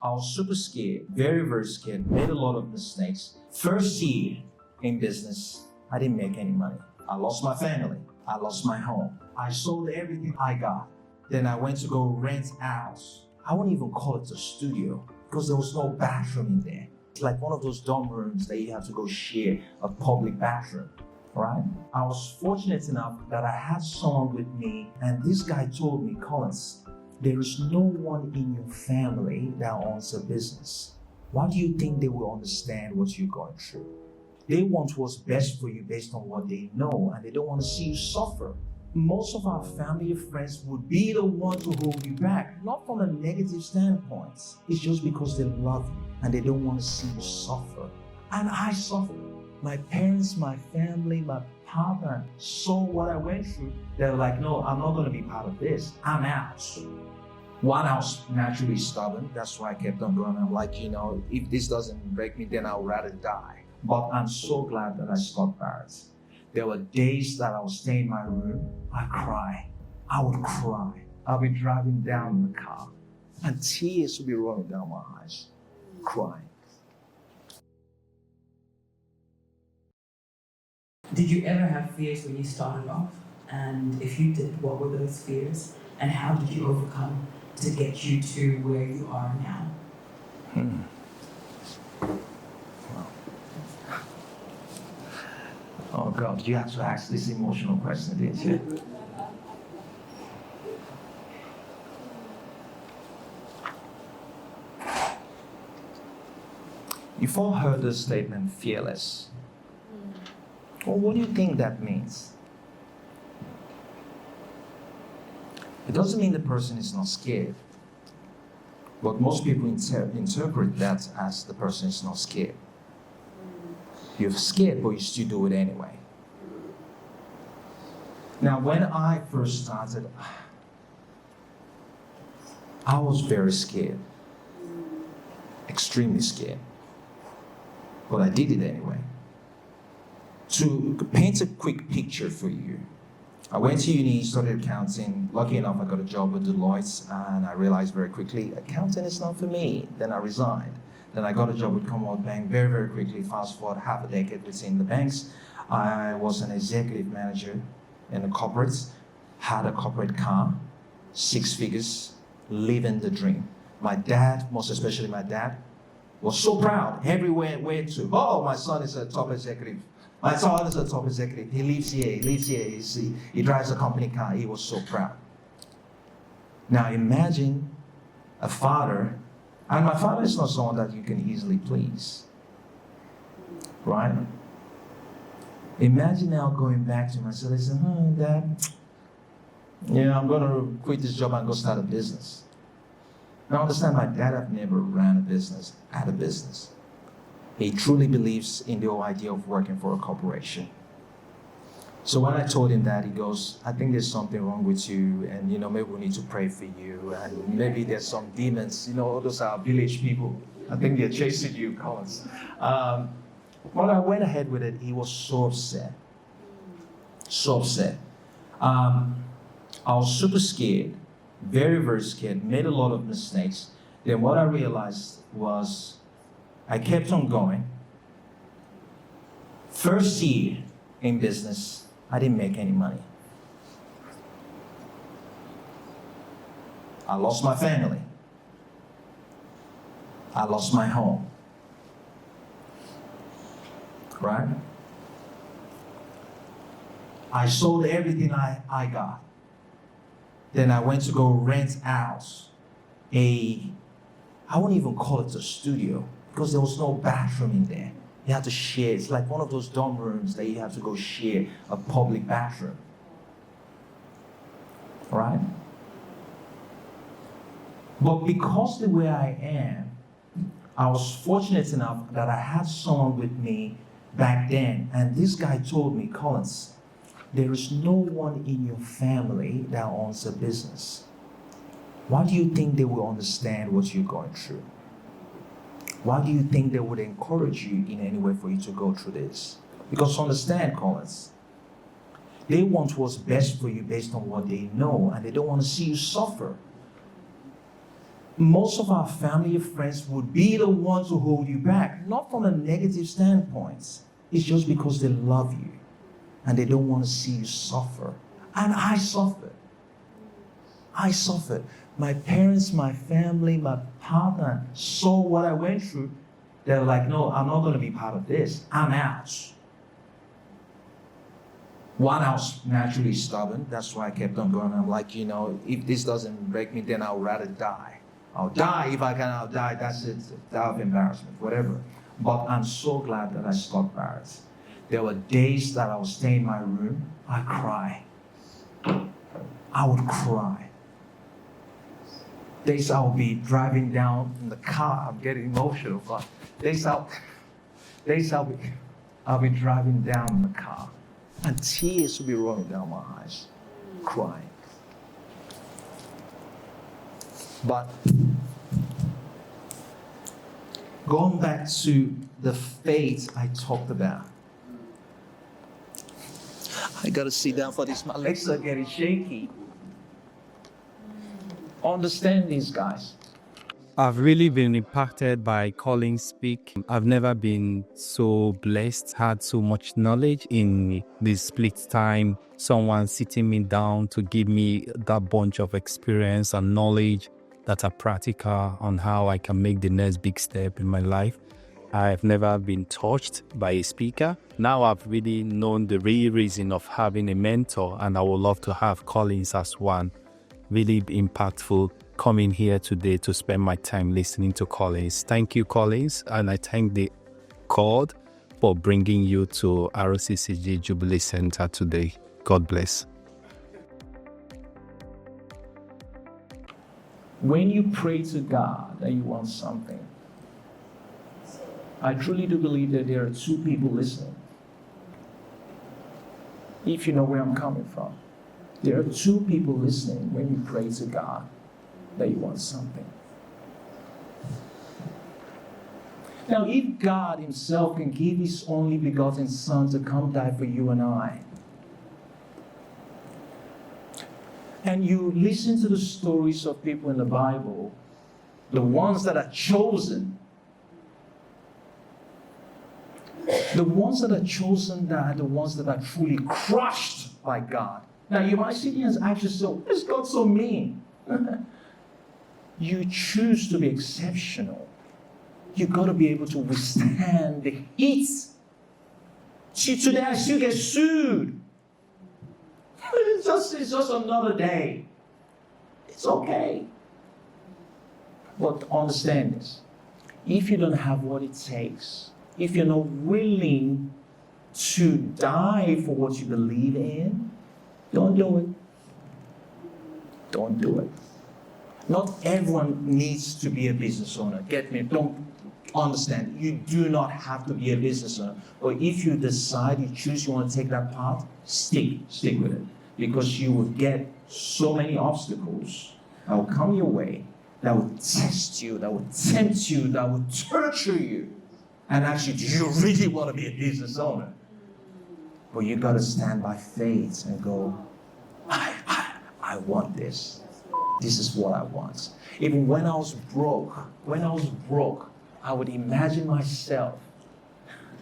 I was super scared, very, very scared, made a lot of mistakes. First year in business, I didn't make any money. I lost my family. I lost my home. I sold everything I got. Then I went to go rent a house. I wouldn't even call it a studio because there was no bathroom in there. It's like one of those dorm rooms that you have to go share a public bathroom. Right? I was fortunate enough that I had someone with me, and this guy told me, Collins, there is no one in your family that owns a business. Why do you think they will understand what you're going through? They want what's best for you based on what they know, and they don't want to see you suffer. Most of our family and friends would be the one to hold you back, not from a negative standpoint. It's just because they love you and they don't want to see you suffer. And I suffered. My parents, my family, my partner saw what I went through. They were like, no, I'm not going to be part of this. I'm out. One, I was naturally stubborn. That's why I kept on going. I'm like, if this doesn't break me, then I'll rather die. But I'm so glad that I stopped that. There were days that I would stay in my room. I'd cry. I would cry. I'll be driving down in the car and tears would be rolling down my eyes, crying. Did you ever have fears when you started off? And if you did, what were those fears? And how did you overcome to get you to where you are now? Wow. Oh God, you had to ask this emotional question, didn't you? You've all heard the statement, fearless. Well, what do you think that means? It doesn't mean the person is not scared. But most people interpret that as the person is not scared. You're scared, but you still do it anyway. Now, when I first started, I was very scared. Extremely scared. But I did it anyway. To paint a quick picture for you, I went to uni, studied accounting. Lucky enough, I got a job with Deloitte, and I realized very quickly, accounting is not for me. Then I resigned. Then I got a job with Commonwealth Bank very, very quickly. Fast forward half a decade within the banks. I was an executive manager in the corporates, had a corporate car, 6 figures, living the dream. My dad, most especially my dad, was so proud everywhere I went to. Oh, my son is a top executive. My son is a top executive. He lives here. He drives a company car. He was so proud. Now imagine a father, and my father is not someone that you can easily please, right? Imagine now going back to myself and saying, Dad, I'm going to quit this job and go start a business. Now understand, my dad had never ran a business, had a business. He truly believes in the whole idea of working for a corporation. So when I told him that, he goes, I think there's something wrong with you, and maybe we need to pray for you, and maybe there's some demons, those are village people. I think they're chasing you, Collins. When I went ahead with it, he was so upset. So upset. I was super scared, very, very scared, made a lot of mistakes. Then what I realized was, I kept on going. First year in business, I didn't make any money. I lost my family. I lost my home. Right? I sold everything I got. Then I went to go rent out I wouldn't even call it a studio, because there was no bathroom in there. You had to share. It's like one of those dorm rooms that you have to go share a public bathroom. Right? But because the way I am, I was fortunate enough that I had someone with me back then. And this guy told me, Collins, there is no one in your family that owns a business. Why do you think they will understand what you're going through? Why do you think they would encourage you in any way for you to go through this? Because understand, Collins, they want what's best for you based on what they know, and they don't want to see you suffer. most of our family and friends would be the ones who hold you back, not from a negative standpoint. It's just because they love you and they don't want to see you suffer. And I suffered. I suffered. My parents, my family, my partner saw what I went through. They were like, no, I'm not going to be part of this. I'm out. One, I was naturally stubborn. That's why I kept on going. I'm like, if this doesn't break me, then I'll rather die. I'll die. If I can, I'll die. That's it. Out of embarrassment, whatever. But I'm so glad that I stopped Barrett. There were days that I would stay in my room. I'd cry. I would cry. Days I would be driving down in the car. I'm getting emotional, but days I'll be driving down in the car, and tears will be rolling down my eyes, crying. But going back to the faith I talked about, I gotta sit down for this. My legs are getting shaky. Understand these guys. I've really been impacted by Collins speak. I've never been so blessed, had so much knowledge in this split time. Someone sitting me down to give me that bunch of experience and knowledge that are practical on how I can make the next big step in my life. I've never been touched by a speaker. Now I've really known the real reason of having a mentor, and I would love to have Collins as one. Really impactful coming here today to spend my time listening to Collins. Thank you, Collins, and I thank the God for bringing you to ROCCG Jubilee Center today. God bless. When you pray to God that you want something, I truly do believe that there are two people listening. If you know where I'm coming from. There are two people listening when you pray to God that you want something. Now, if God himself can give his only begotten Son to come die for you and I, and you listen to the stories of people in the Bible, the ones that are chosen, that are the ones that are truly crushed by God. Now, you might sit here and ask yourself, is God so mean? You choose to be exceptional. You've got to be able to withstand the heat. See, today I still get sued. It's just another day. It's okay. But understand this. If you don't have what it takes, if you're not willing to die for what you believe in, don't do it. Don't do it. Not everyone needs to be a business owner. Get me? Don't understand. You do not have to be a business owner. But if you decide, you choose, you want to take that path, stick with it. Because you will get so many obstacles that will come your way, that will test you, that will tempt you, that will torture you. And actually, do you really want to be a business owner? But you got to stand by faith and go, I want this. This is what I want. Even when I was broke, I would imagine myself.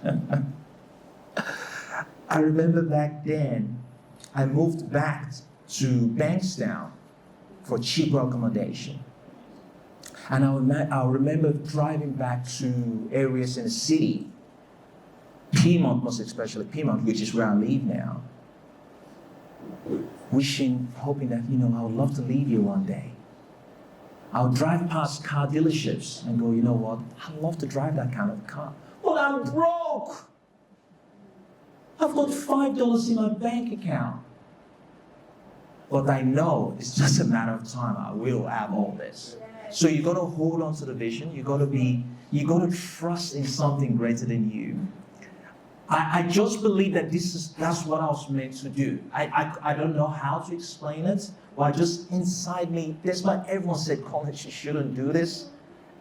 I remember back then, I moved back to Bankstown for cheaper accommodation. And I remember driving back to areas in the city, Piedmont, most especially Piedmont, which is where I live now, hoping that, I would love to leave here one day. I would drive past car dealerships and go, you know what, I'd love to drive that kind of car. But I'm broke. I've got $5 in my bank account. But I know it's just a matter of time. I will have all this. So you got to hold on to the vision. You got to trust in something greater than you. I just believe that that's what I was meant to do. I don't know how to explain it, but just inside me, that's why everyone said, Collins, you shouldn't do this.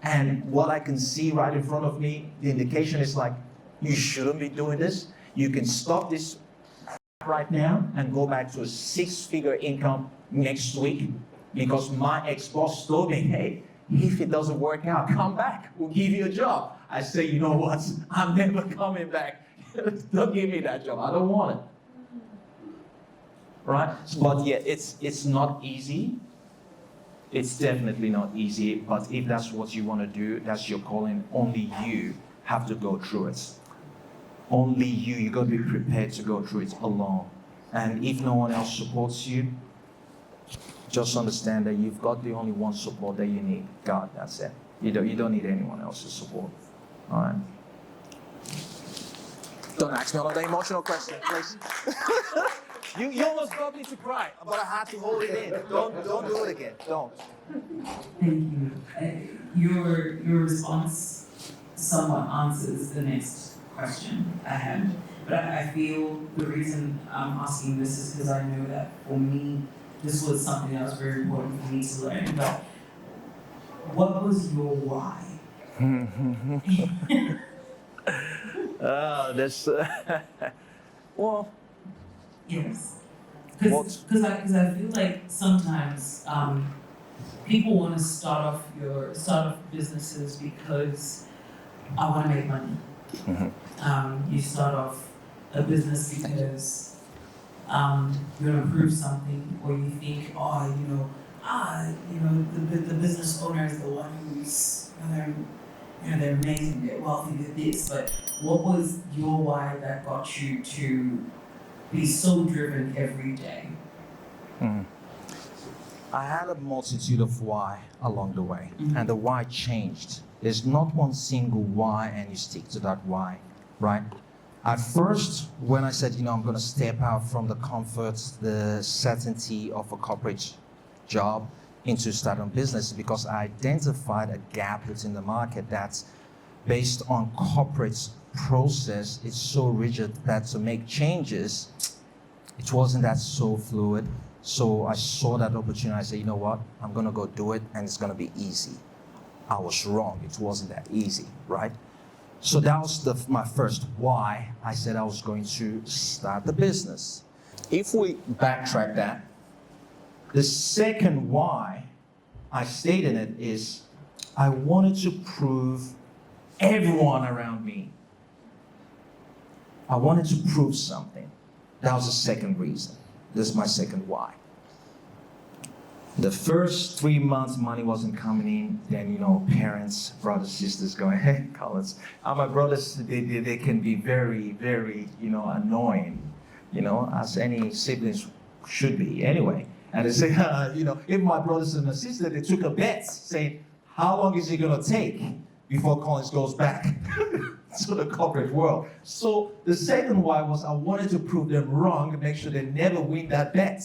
And what I can see right in front of me, the indication is like, you shouldn't be doing this. You can stop this right now and go back to a 6-figure income next week, because my ex-boss told me, hey, if it doesn't work out, come back. We'll give you a job. I say, you know what? I'm never coming back. Don't give me that job. I don't want it. Right? But yeah, it's not easy. It's definitely not easy. But if that's what you want to do, that's your calling. Only you have to go through it. Only you got to be prepared to go through it alone. And if no one else supports you, just understand that you've got the only one support that you need. God, that's it. You don't need anyone else's support. All right? Don't ask me another emotional question, please. You almost got me to cry, but I had to hold it in. Don't do it again. Don't. Thank you. Your response somewhat answers the next question I had. But I feel the reason I'm asking this is because I know that for me, this was something that was very important for me to learn. But what was your why? That's well. Yes. Because I feel like sometimes people want to start off businesses because I want to make money. You start off a business because you want to improve something, or you think, the business owner is the one who's they're amazing, they're wealthy, they're this. But what was your why that got you to be so driven every day? I had a multitude of why along the way, and the why changed. There's not one single why, and you stick to that why, right? At first, when I said, I'm going to step out from the comfort, the certainty of a corporate job into starting business, because I identified a gap within the market that's based on corporate process. It's so rigid that to make changes, it wasn't that so fluid. So I saw that opportunity. I said, you know what? I'm going to go do it, and it's going to be easy. I was wrong. It wasn't that easy, right? So that was my first why. I said I was going to start the business. If we backtrack that, the second why I stated it is I wanted to prove everyone around me. I wanted to prove something. That was the second reason. This is my second why. The first 3 months, money wasn't coming in. Then, parents, brothers, sisters going, hey, Collins. My brothers, they can be very, very, annoying, as any siblings should be anyway. And they say, if my brothers and my sister, they took a bet saying, how long is it going to take before Collins goes back to the corporate world? So the second why was I wanted to prove them wrong and make sure they never win that bet.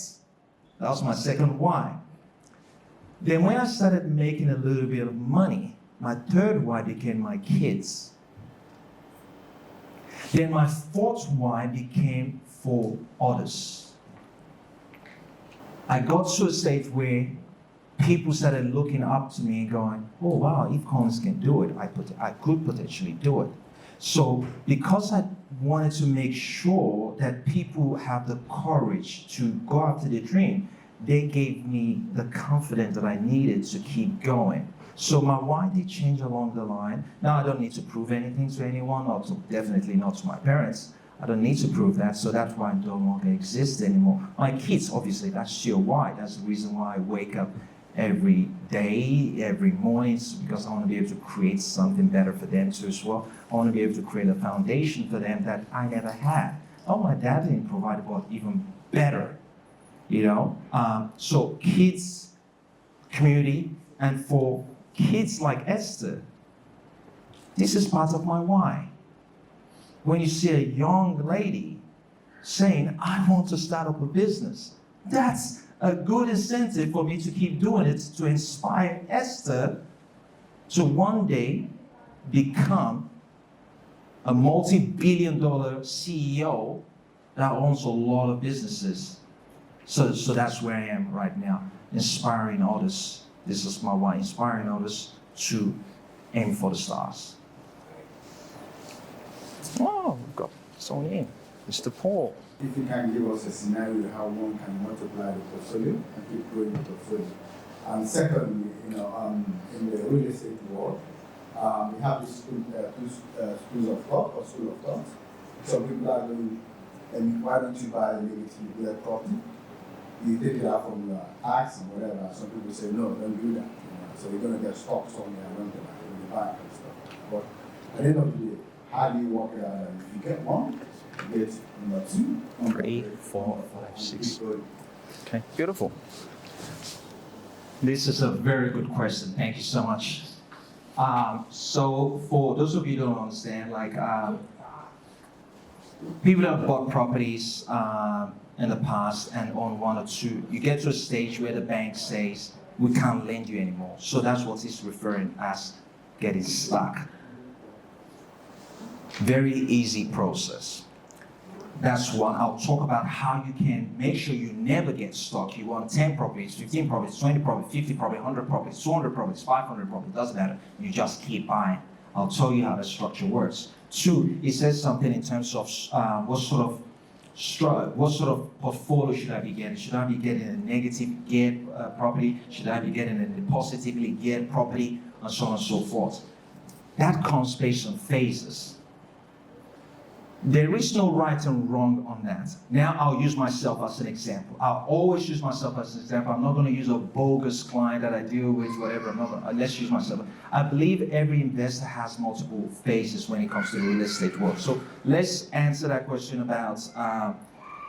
That was my second why. Then when I started making a little bit of money, my third why became my kids. Then my fourth why became for others. I got to a stage where people started looking up to me and going, oh wow, if Collins can do it, I could potentially do it. So because I wanted to make sure that people have the courage to go after their dream, they gave me the confidence that I needed to keep going. So my why did change along the line. Now I don't need to prove anything to anyone, or definitely not to my parents. I don't need to prove that, so that's why I no longer exist anymore. My kids, obviously, that's still why. That's the reason why I wake up every day, every morning, because I want to be able to create something better for them too as well. I want to be able to create a foundation for them that I never had. Oh, my dad didn't provide, but even better. So kids, community, and for kids like Esther, this is part of my why. When you see a young lady saying, I want to start up a business, that's a good incentive for me to keep doing it, to inspire Esther to one day become a multi-billion-dollar CEO that owns a lot of businesses. So that's where I am right now, inspiring others. This is my why, inspiring others to aim for the stars. Oh, we've got someone in, Mr. Paul. If you can give us a scenario how one can multiply the portfolio and keep growing the portfolio. And secondly, in the real estate world, we have this schools of thought or school of thought. Some people are going, and why don't you buy a negative gear property? You take it out from your tax and whatever. Some people say, no, don't do that. So you're going to get stuck somewhere and rent it out when you buy it and stuff. But at the end of the day, how do you work it out? If you get one, you get number two, number 3, 4, 5, 6. Okay, beautiful. This is a very good question. Thank you so much. So for those of you who don't understand, people that have bought properties in the past and own one or two, you get to a stage where the bank says, we can't lend you anymore. So that's what he's referring as getting stuck. Very easy process. That's one. I'll talk about how you can make sure you never get stuck. You want 10 properties, 15 properties, 20 properties, 50 properties, 100 properties, 200 properties, 500 properties, doesn't matter. You just keep buying. I'll tell you how the structure works. 2, it says something in terms of what sort of portfolio should I be getting? Should I be getting a negative geared property? Should I be getting a positively geared property? And so on and so forth. That comes based on phases. There is no right and wrong on that. Now I'll use myself as an example. I'll always use myself as an example. I'm not going to use a bogus client that I deal with, whatever. Let's use myself. I believe every investor has multiple phases when it comes to the real estate world. So let's answer that question about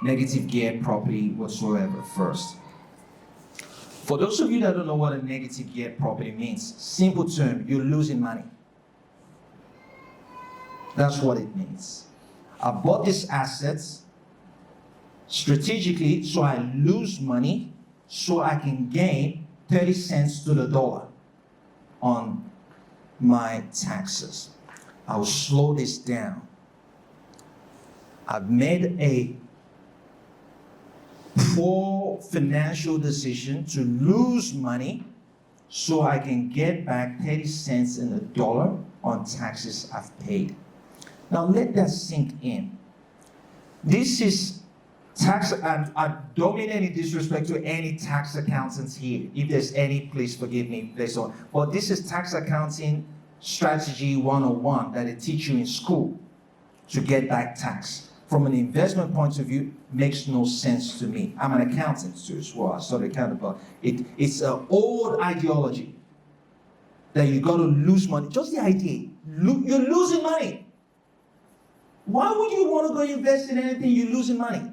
negative geared property whatsoever first. For those of you that don't know what a negative geared property means, simple term, you're losing money. That's what it means. I bought these assets strategically so I lose money so I can gain 30 cents to the dollar on my taxes. I will slow this down. I've made a poor financial decision to lose money so I can get back 30 cents in the dollar on taxes I've paid. Now let that sink in. This is tax, and I don't mean any disrespect to any tax accountants here. If there's any, please forgive me. But this is tax accounting strategy 101 that they teach you in school to get back tax. From an investment point of view, makes no sense to me. I'm an accountant too as well. I studied accounting, but it's an old ideology that you got to lose money. Just the idea, you're losing money. Why would you want to go invest in anything you're losing money?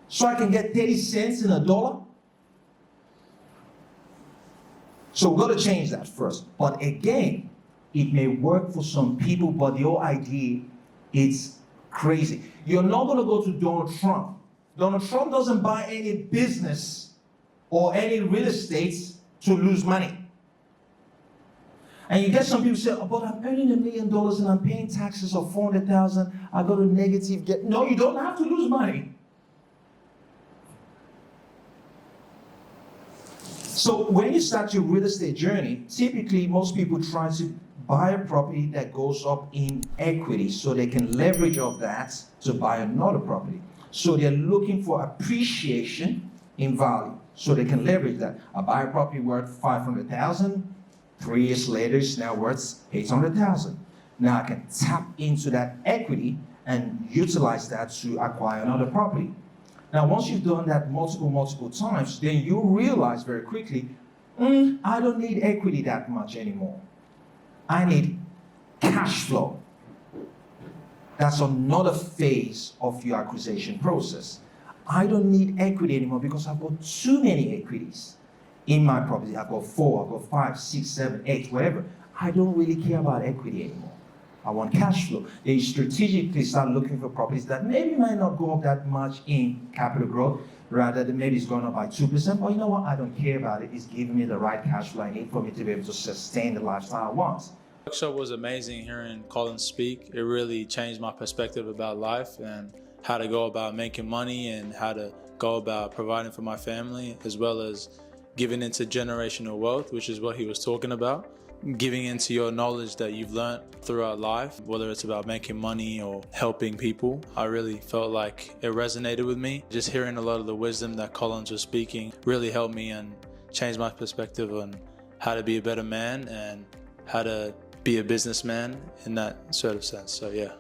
So I can get 30 cents in a dollar? So we've got to change that first. But again, it may work for some people, but the whole idea, it's crazy. You're not going to go to Donald Trump. Donald Trump doesn't buy any business or any real estate to lose money. And you get some people say, oh, but I'm earning $1 million and I'm paying taxes of $400,000. I got a negative get. No, you don't have to lose money. So when you start your real estate journey, typically most people try to buy a property that goes up in equity so they can leverage off that to buy another property. So they're looking for appreciation in value so they can leverage that. I buy a property worth $500,000. 3 years later, it's now worth $800,000. Now I can tap into that equity and utilize that to acquire another property. Now, once you've done that multiple times, then you realize very quickly, I don't need equity that much anymore. I need cash flow. That's another phase of your acquisition process. I don't need equity anymore because I've got too many equities in my property. I've got 4, I've got 5, 6, 7, 8, whatever. I don't really care about equity anymore. I want cash flow. They strategically start looking for properties that maybe might not go up that much in capital growth, rather than maybe it's going up by 2%, but you know what, I don't care about it. It's giving me the right cash flow I need for me to be able to sustain the lifestyle I want. The workshop was amazing hearing Collins speak. It really changed my perspective about life and how to go about making money and how to go about providing for my family, as well as giving into generational wealth, which is what he was talking about. Giving into your knowledge that you've learned throughout life, whether it's about making money or helping people. I really felt like it resonated with me. Just hearing a lot of the wisdom that Collins was speaking really helped me and changed my perspective on how to be a better man and how to be a businessman in that sort of sense. So yeah.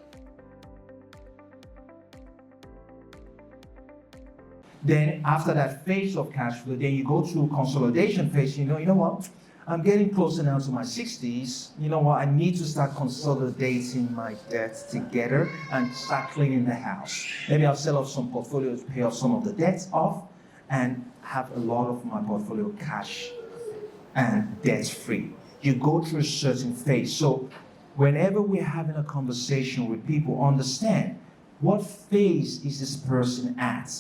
Then after that phase of cash flow, then you go through consolidation phase. You know what? I'm getting closer now to my 60s. You know what? I need to start consolidating my debts together and start cleaning the house. Maybe I'll sell off some portfolios, pay off some of the debts off, and have a lot of my portfolio cash and debt-free. You go through a certain phase. So whenever we're having a conversation with people, understand what phase is this person at.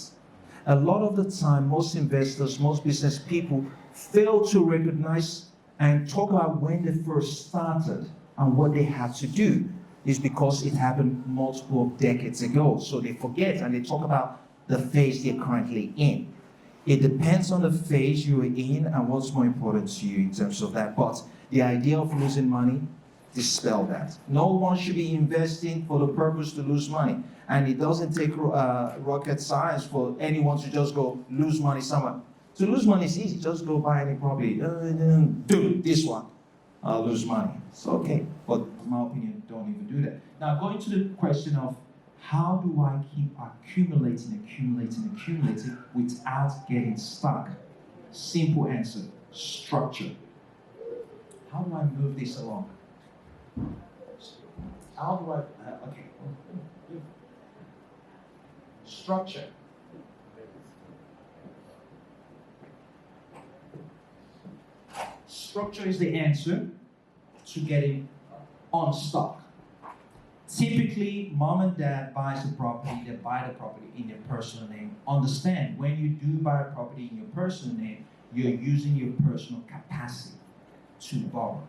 A lot of the time, most investors, most business people fail to recognize and talk about when they first started and what they had to do. Is because it happened multiple decades ago. So they forget and they talk about the phase they're currently in. It depends on the phase you're in and what's more important to you in terms of that. But the idea of losing money, dispel that. No one should be investing for the purpose to lose money. And it doesn't take rocket science for anyone to just go lose money somewhere. To lose money is easy. Just go buy any property. Do this one. I'll lose money. It's okay. But in my opinion, don't even do that. Now, going to the question of how do I keep accumulating without getting stuck? Simple answer, structure. How do I move this along? How do I, okay. Structure. Structure is the answer to getting unstuck. Typically, mom and dad buys a property, they buy the property in their personal name. Understand, when you do buy a property in your personal name, you're using your personal capacity to borrow.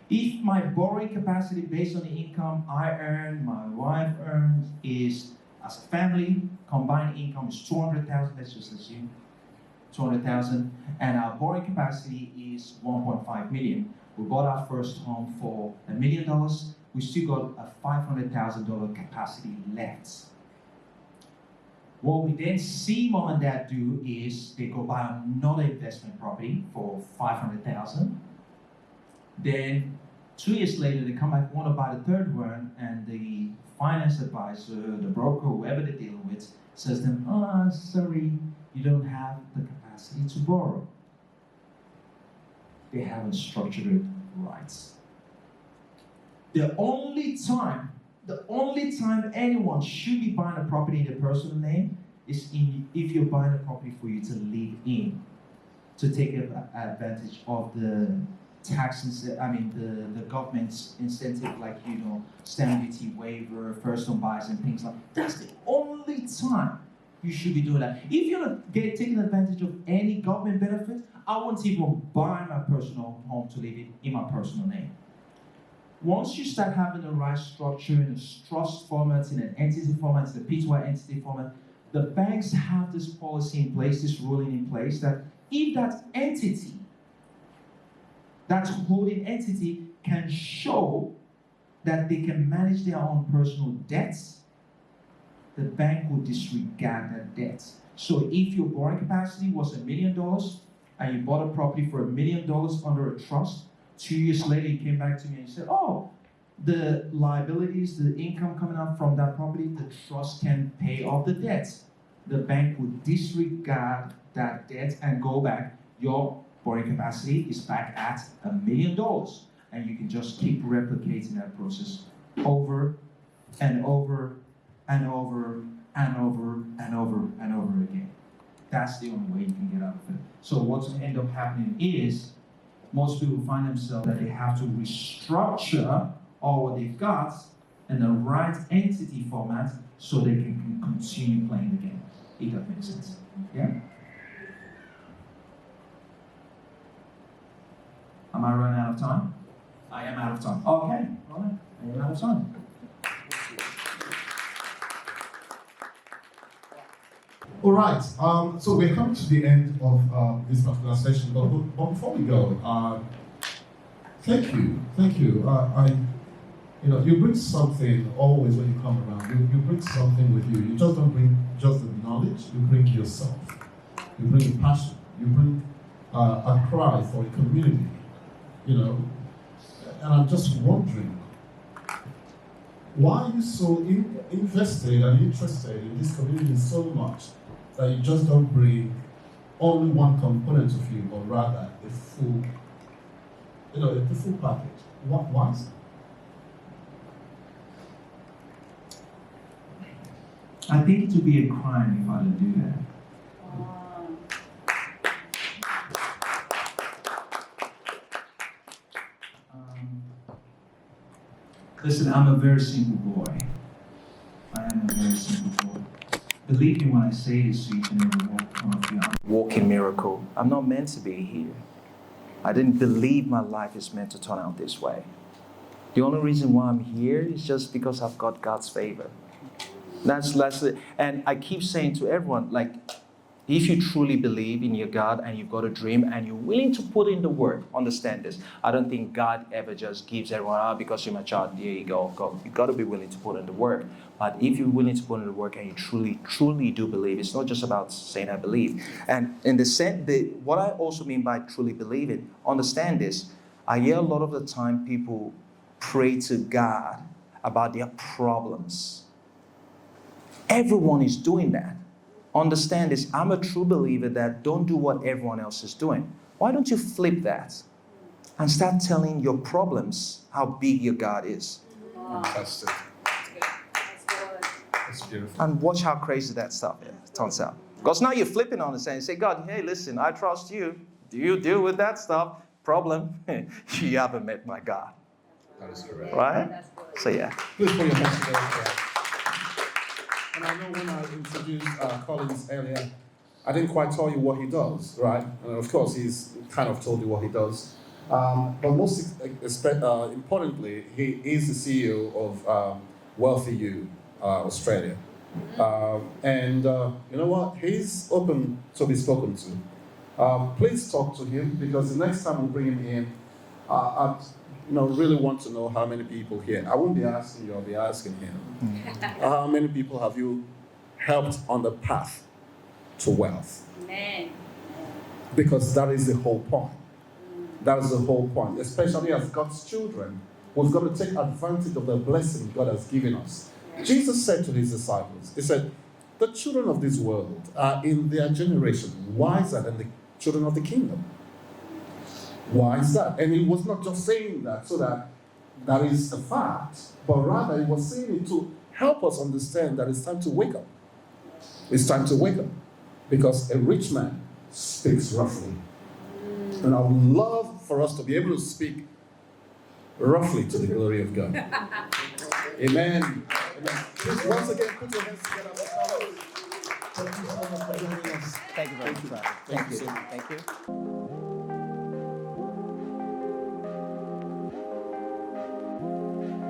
If my borrowing capacity based on the income I earn, my wife earns, is as a family, combined income is 200,000, let's just assume 200,000, and our borrowing capacity is 1.5 million. We bought our first home for $1 million. We still got a $500,000 capacity left. What we then see mom and dad do is they go buy another investment property for $500,000. Then 2 years later, they come back, want to buy the third one, and the finance advisor, the broker, whoever they're dealing with, says to them, "Oh, sorry, you don't have the capacity to borrow." They haven't structured it right. The only time anyone should be buying a property in their personal name is if you're buying a property for you to live in, to take advantage of the the government's incentive, like, stamp duty waiver, first home buyers and things like that. That's the only time you should be doing that. If you're not taking advantage of any government benefit, I won't even buy my personal home to live in my personal name. Once you start having the right structure in a trust format, in an entity format, in a P2I entity format, the banks have this policy in place, this ruling in place, that if that entity, that holding entity, can show that they can manage their own personal debts, the bank will disregard that debt. So if your borrowing capacity was $1 million and you bought a property for $1 million under a trust, 2 years later you came back to me and you said, "Oh, the liabilities, the income coming out from that property, the trust can pay off the debt." The bank would disregard that debt and go back. Your borrowing capacity is back at $1 million. And you can just keep replicating that process over and over and over and over and over and over again. That's the only way you can get out of it. So what's going to end up happening is most people find themselves that they have to restructure all what they've got in the right entity format so they can continue playing the game. If that makes sense. Yeah? Am I running out of time? I am out of time. Okay, all right. I am out of time. All right. So we're coming to the end of this particular session, but before we go, thank you. You bring something always when you come around. You bring something with you. You just don't bring just the knowledge. You bring yourself. You bring your passion. You bring a cry for a community, you know. And I'm just wondering, why are you so invested and interested in this community so much that you just don't bring only one component of you, but rather a full, the full package? Why is that? I think it would be a crime if I didn't do that. Listen, I'm a very simple boy. I am a very simple boy. Believe me when I say this to each and every one of you. I'm a walking miracle. I'm not meant to be here. I didn't believe my life is meant to turn out this way. The only reason why I'm here is just because I've got God's favor. That's it. And I keep saying to everyone, like, if you truly believe in your God and you've got a dream and you're willing to put in the work, understand this. I don't think God ever just gives everyone, because you're my child, there you go, go. You've got to be willing to put in the work. But if you're willing to put in the work and you truly, truly do believe, it's not just about saying I believe. And in the sense, what I also mean by truly believing, understand this. I hear a lot of the time people pray to God about their problems. Everyone is doing that. Understand this. I'm a true believer that don't do what everyone else is doing. Why don't you flip that and start telling your problems how big your God is? Fantastic. That's beautiful. And watch how crazy that stuff turns out. Because now you're flipping on it and say, God, hey, listen, I trust you. Do you deal with that stuff? Problem? You haven't met my God. That is correct. Right? So yeah. Please put your hands together. And I know when I introduced Collins earlier, I didn't quite tell you what he does, right? And of course, he's kind of told you what he does. But most importantly, he is the CEO of Wealthy You, Australia. And you know what? He's open to be spoken to. Please talk to him, because the next time we bring him in, I'd really want to know how many people here. I won't be asking you, I'll be asking him. How many people have you helped on the path to wealth? Amen. Because that is the whole point. That is the whole point. Especially as God's children, we've got to take advantage of the blessing God has given us. Jesus said to his disciples, he said, the children of this world are in their generation wiser than the children of the kingdom. Why is that? And he was not just saying that so that that is a fact, but rather he was saying it to help us understand that it's time to wake up. It's time to wake up. Because a rich man speaks roughly. And I would love for us to be able to speak roughly to the glory of God. Amen. Amen. Please, once again, put your hands together for Collins. Thank you so much for joining us. Thank you very much. Thank you so much. Thank you.